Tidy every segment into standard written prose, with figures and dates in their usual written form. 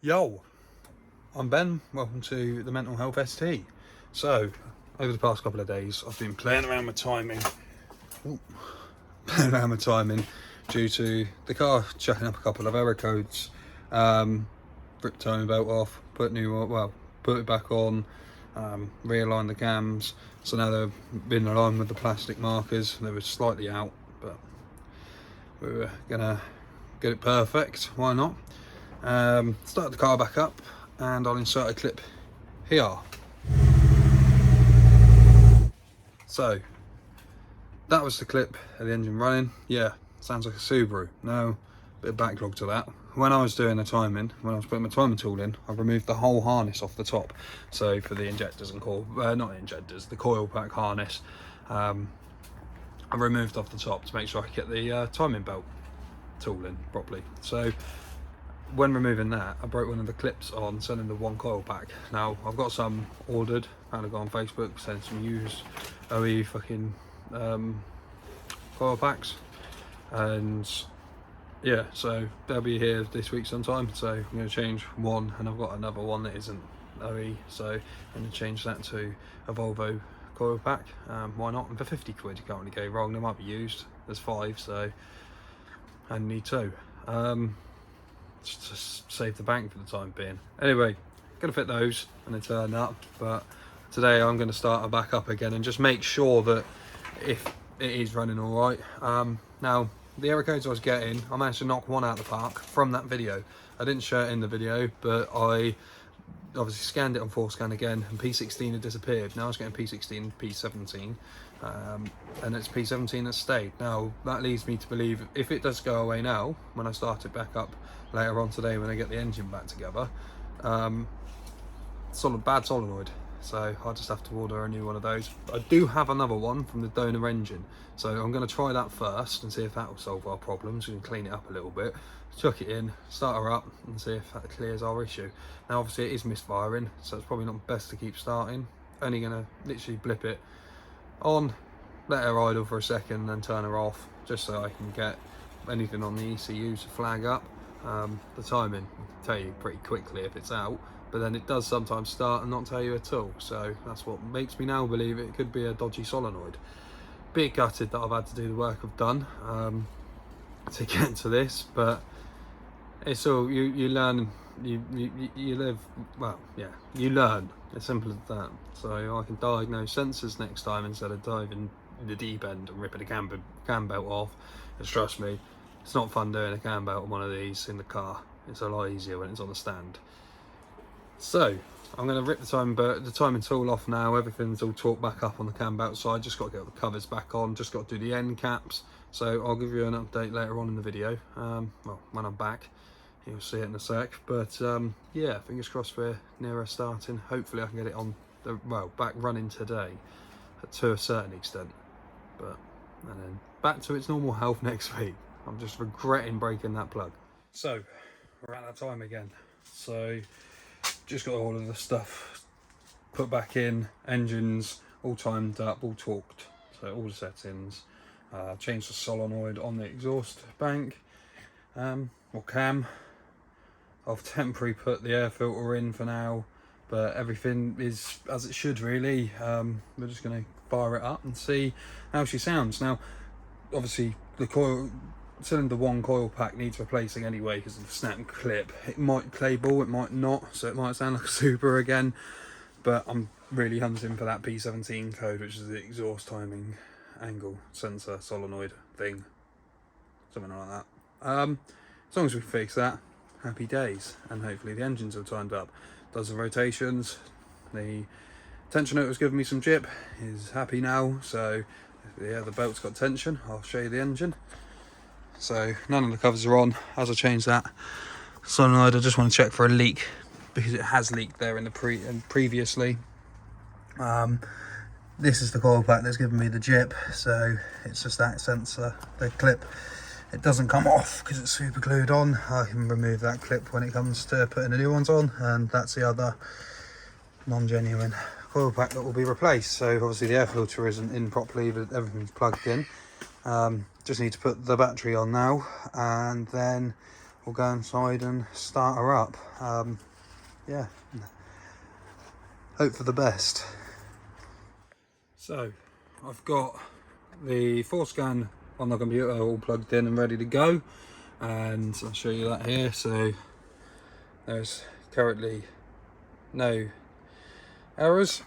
Yo, I'm Ben, welcome to the Mental Health ST. So, over the past couple of days I've been playing around with timing. Due to the car checking up a couple of error codes. Ripped timing belt off, put it back on, realigned the cams, so now they've been aligned with the plastic markers. They were slightly out, but we were gonna get it perfect, why not? Start the car back up and I'll insert a clip here. So that was the clip of the engine running. Yeah, sounds like a Subaru. No, bit of backlog to that. When I was doing the timing, when I was putting my timing tool in, I removed the whole harness off the top. So for the injectors and coil, not the injectors, the coil pack harness, I removed off the top to make sure I could get the timing belt tool in properly. So when removing that, I broke one of the clips on selling the one coil pack. Now I've got some ordered, and I go on Facebook, send some used OE fucking coil packs, and yeah, so they'll be here this week sometime. So I'm going to change one, and I've got another one that isn't OE, so I'm going to change that to a Volvo coil pack. Why not? And for 50 quid you can't really go wrong. They might be used, there's 5, so I need 2. Just to save the bank for the time being. Anyway, gonna fit those and they turn up, but today I'm going to start her back up again and just make sure that if it is running all right. Now the error codes I was getting, I managed to knock one out of the park from that video. I didn't show it in the video, but I obviously scanned it on Forescan again, and P16 had disappeared. Now I was getting P16, P17, and it's P17 that stayed. Now that leads me to believe if it does go away now, when I start it back up later on today when I get the engine back together, bad solenoid. So I'll just have to order a new one of those. I do have another one from the donor engine, so I'm going to try that first and see if that will solve our problems. We can clean it up a little bit, chuck it in, start her up, and see if that clears our issue. Now obviously it is misfiring, so it's probably not best to keep starting. Only going to literally blip it on, let her idle for a second, then turn her off, just so I can get anything on the ECU to flag up. The timing will tell you pretty quickly if it's out, but then it does sometimes start and not tell you at all. So that's what makes me now believe it could be a dodgy solenoid. Bit gutted that I've had to do the work I've done to get to this, but it's all you learn. You live, well, yeah, you learn. As simple as that. So I can diagnose sensors next time instead of diving in the deep end and ripping a cam belt off. Because trust me, it's not fun doing a cam belt on one of these in the car. It's a lot easier when it's on the stand. So I'm going to rip the timing tool off now. Everything's all torqued back up on the cam belt side. Just got to get the covers back on. Just got to do the end caps. So I'll give you an update later on in the video. Well, when I'm back, you'll see it in a sec. But yeah, fingers crossed we're nearer starting. Hopefully I can get it on the back running today, to a certain extent. And then back to its normal health next week. I'm just regretting breaking that plug. So we're out of time again. So just got all of the stuff put back in, engines all timed up, all torqued, so all the settings. Changed the solenoid on the exhaust bank or cam. I've temporarily put the air filter in for now, but everything is as it should really. We're just going to fire it up and see how she sounds. Now obviously the coil cylinder 1 coil pack needs replacing anyway because of the snap and clip. It might play ball, it might not, so it might sound like a Super again, but I'm really hunting for that P17 code, which is the exhaust timing angle sensor solenoid thing, something like that. As long as we can fix that, happy days, and hopefully the engines are timed up. Does the rotations, the tensioner that was giving me some jip is happy now, so yeah, the belt's got tension. I'll show you the engine. So none of the covers are on. As I change that solenoid, I just want to check for a leak because it has leaked there in the previously. This is the coil pack that's given me the jip, so it's just that sensor, the clip. It doesn't come off because it's super glued on. I can remove that clip when it comes to putting the new ones on, and that's the other non-genuine coil pack that will be replaced. So obviously the air filter isn't in properly, but everything's plugged in. Just need to put the battery on now, and then we'll go inside and start her up. Yeah, hope for the best. So I've got the Forscan on the computer all plugged in and ready to go, and I'll show you that here. So there's currently no errors,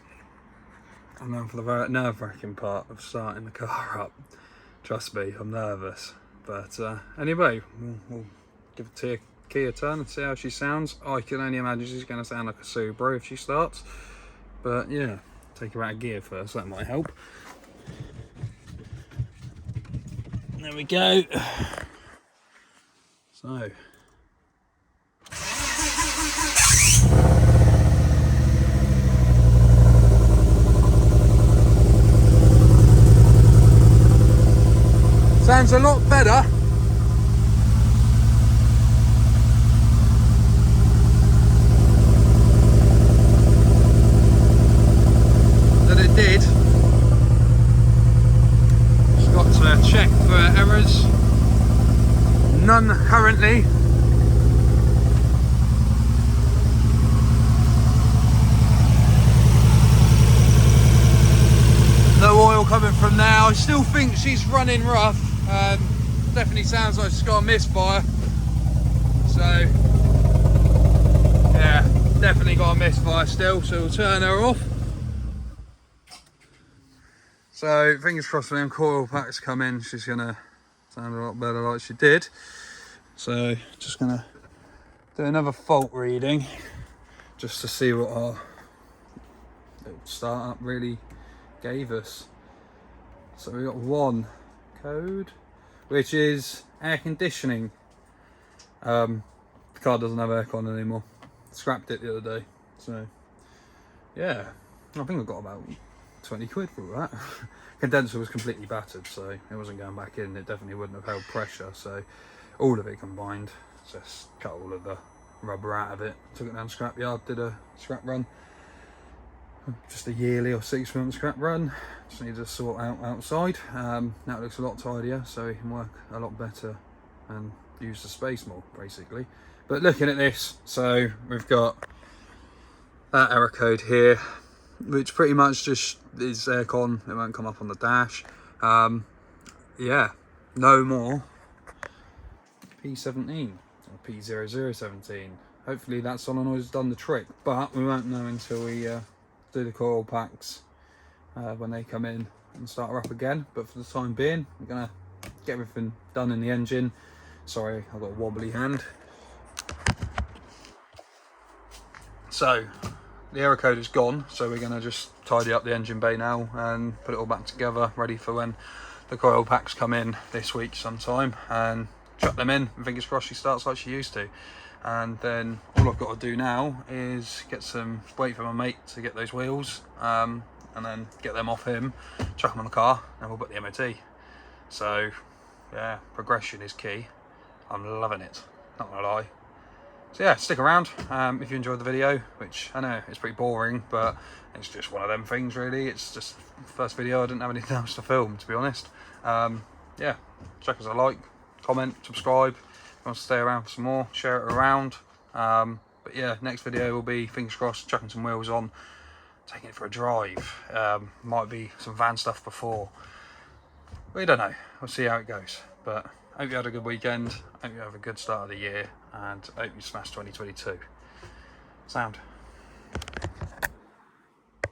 and then for the very nerve-wracking part of starting the car up, trust me, I'm nervous, but anyway, we'll give the key a turn and see how she sounds. I can only imagine she's going to sound like a Subaru if she starts, but yeah, take her out of gear first, that might help. There we go. So sounds a lot better. Than it did. Just got to check for errors. None currently. No oil coming from now. I still think she's running rough. Definitely sounds like she's got a misfire. So yeah, definitely got a misfire still, so we'll turn her off. So fingers crossed when them coil packs come in, she's gonna sound a lot better like she did. So just gonna do another fault reading just to see what our startup really gave us. So we got one code, which is air conditioning. The car doesn't have aircon anymore. Scrapped it the other day. So yeah, I think I got about 20 quid for that. Condenser was completely battered, so it wasn't going back in. It definitely wouldn't have held pressure, so all of it combined, just cut all of the rubber out of it, took it down to scrap yard, did a scrap run, just a yearly or 6 month scrap run. Just need to sort out outside. Now it looks a lot tidier, so we can work a lot better and use the space more, basically. But looking at this, so we've got that error code here, which pretty much just is aircon. It won't come up on the dash. Yeah, no more P17 or P0017. Hopefully that solenoid has done the trick, but we won't know until we do the coil packs when they come in and start her up again. But for the time being, we're gonna get everything done in the engine. Sorry, I've got a wobbly hand. So the error code is gone, so we're going to just tidy up the engine bay now and put it all back together, ready for when the coil packs come in this week sometime, and chuck them in and fingers crossed she starts like she used to. And then all I've got to do now is wait for my mate to get those wheels, and then get them off him, chuck them on the car, and we'll put the MOT. So yeah, progression is key. I'm loving it, not gonna lie. So yeah, stick around if you enjoyed the video, which I know it's pretty boring, but it's just one of them things really. It's just the first video, I didn't have anything else to film, to be honest. Yeah, check us a like, comment, subscribe. If you want to stay around for some more, share it around. But yeah, next video will be, fingers crossed, chucking some wheels on, taking it for a drive. Might be some van stuff before. We don't know, we'll see how it goes. But I hope you had a good weekend, hope you have a good start of the year, and I hope you smash 2022. Sound.